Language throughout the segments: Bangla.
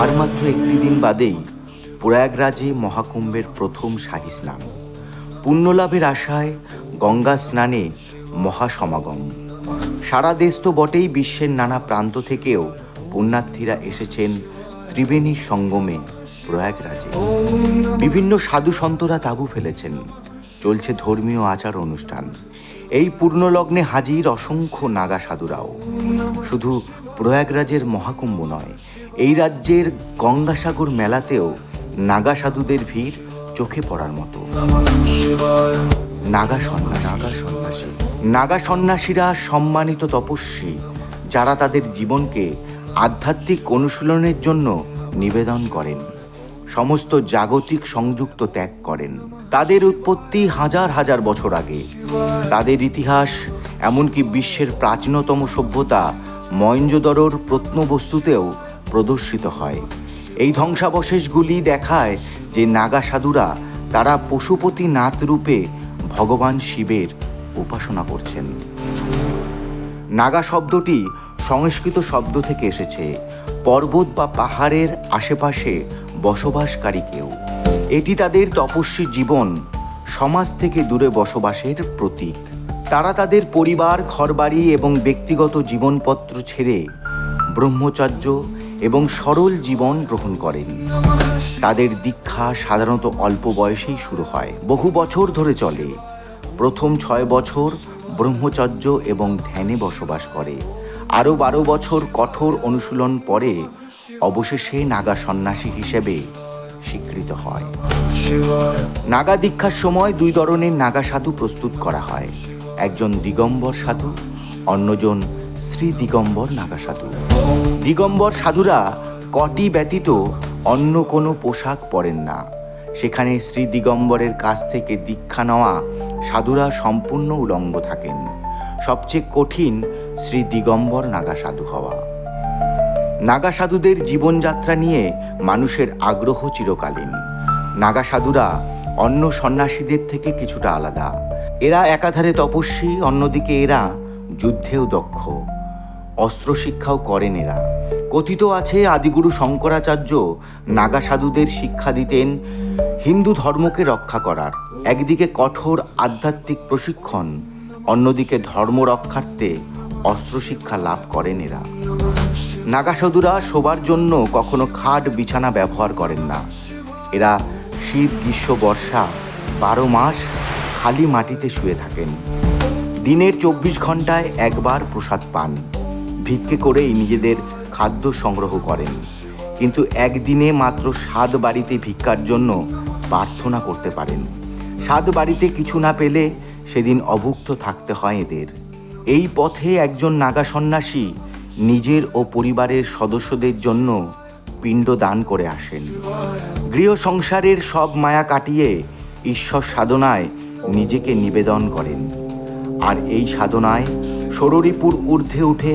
আর মাত্র একটি দিন বাদেই প্রয়াগরাজে মহাকুম্ভের প্রথম শাহী স্নান। পুণ্যলাভের আশায় গঙ্গা স্নানে মহাসমাগম। সারা দেশ তো বটেই, বিশ্বের নানা প্রান্ত থেকেও পুণ্যার্থীরা এসেছেন ত্রিবেণী সঙ্গমে প্রয়াগরাজে। বিভিন্ন সাধু সন্তরা তাঁবু ফেলেছেন, চলছে ধর্মীয় আচার অনুষ্ঠান। এই পূর্ণলগ্নে হাজির অসংখ্য নাগা সাধুরাও। শুধু প্রয়াগরাজের মহাকুম্ভ নয়, এই রাজ্যের গঙ্গাসাগর মেলাতেও নাগা সাধুদের ভিড় চোখে পড়ার মতো। নাগা সন্ন্যাসীরা সম্মানিত তপস্বী, যারা তাদের জীবনকে আধ্যাত্মিক অনুশীলনের জন্য নিবেদন করেন, সমস্ত জাগতিক সংযুক্ত ত্যাগ করেন। তাদের উৎপত্তি হাজার হাজার বছর আগে। তাদের ইতিহাস এমনকি বিশ্বের প্রাচীনতম সভ্যতা মহেঞ্জোদড়োর প্রত্নবস্তুতেও প্রদর্শিত হয়। এই ধ্বংসাবশেষগুলি দেখায় যে নাগা সাধুরা তারা পশুপতিনাথ রূপে ভগবান শিবের উপাসনা করছেন। নাগা শব্দটি সংস্কৃত শব্দ থেকে এসেছে, পর্বত বা পাহাড়ের আশেপাশে বসবাসকারী কেউ। এটি তাদের তপস্বী জীবন, সমাজ থেকে দূরে বসবাসের প্রতীক। তারা তাদের পরিবার, ঘরবাড়ি এবং ব্যক্তিগত জীবনপত্র ছেড়ে ব্রহ্মচর্য এবং সরল জীবন গ্রহণ করেন। তাদের দীক্ষা সাধারণত অল্প বয়সেই শুরু হয়, বহু বছর ধরে চলে। প্রথম 6 বছর ব্রহ্মচর্য এবং ধ্যানে বসবাস করে। আরও 12 বছর কঠোর অনুশীলন পরে অবশেষে নাগা সন্ন্যাসী হিসেবে স্বীকৃত হয়। নাগা দীক্ষার সময় 2 ধরনের নাগা সাধু প্রস্তুত করা হয়। একজন দিগম্বর সাধু, অন্যজন শ্রী দিগম্বর নাগা সাধু। দিগম্বর সাধুরা কটি ব্যতীত অন্য কোনো পোশাক পরেন না। সেখানে শ্রী দিগম্বরের কাছ থেকে দীক্ষা নেওয়া সাধুরা সম্পূর্ণ উলঙ্গ থাকেন। সবচেয়ে কঠিন শ্রী দিগম্বর নাগা সাধু হওয়া। নাগা সাধুদের জীবনযাত্রা নিয়ে মানুষের আগ্রহ চিরকালীন। নাগা সাধুরা অন্য সন্ন্যাসীদের থেকে কিছুটা আলাদা। এরা একাধারে তপস্বী, অন্যদিকে এরা যুদ্ধেও দক্ষ। অস্ত্র শিক্ষাও করেন এরা। কথিত আছে আদিগুরু শঙ্করাচার্য নাগা সাধুদের শিক্ষা দিতেন হিন্দু ধর্মকে রক্ষা করার। একদিকে কঠোর আধ্যাত্মিক প্রশিক্ষণ, অন্যদিকে ধর্ম রক্ষার্থে অস্ত্র শিক্ষা লাভ করেন এরা। নাগা সাধুরা শোবার জন্য কখনো খাট বিছানা ব্যবহার করেন না। এরা শীত, গ্রীষ্ম, বর্ষা 12 মাস খালি মাটিতে শুয়ে থাকেন। দিনের 24 ঘন্টায় একবার প্রসাদ পান। ভিক্ষে করেই নিজেদের খাদ্য সংগ্রহ করেন। কিন্তু একদিনে মাত্র 7 বাড়িতে ভিক্ষার জন্য প্রার্থনা করতে পারেন। 7 বাড়িতে কিছু না পেলে সেদিন অভুক্ত থাকতে হয় এদের। এই পথে একজন নাগা সন্ন্যাসী নিজের ও পরিবারের সদস্যদের জন্য পিণ্ড দান করে আসেন। গৃহ সংসারের সব মায়া কাটিয়ে ঈশ্বর সাধনায় নিজেকে নিবেদন করেন। আর এই সাধনায় ষড়রিপুর ঊর্ধ্বে উঠে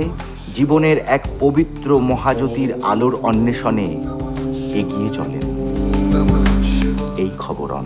জীবনের এক পবিত্র মহাজ্যোতির আলোর অন্বেষণে এগিয়ে চলেন। এই খবরন।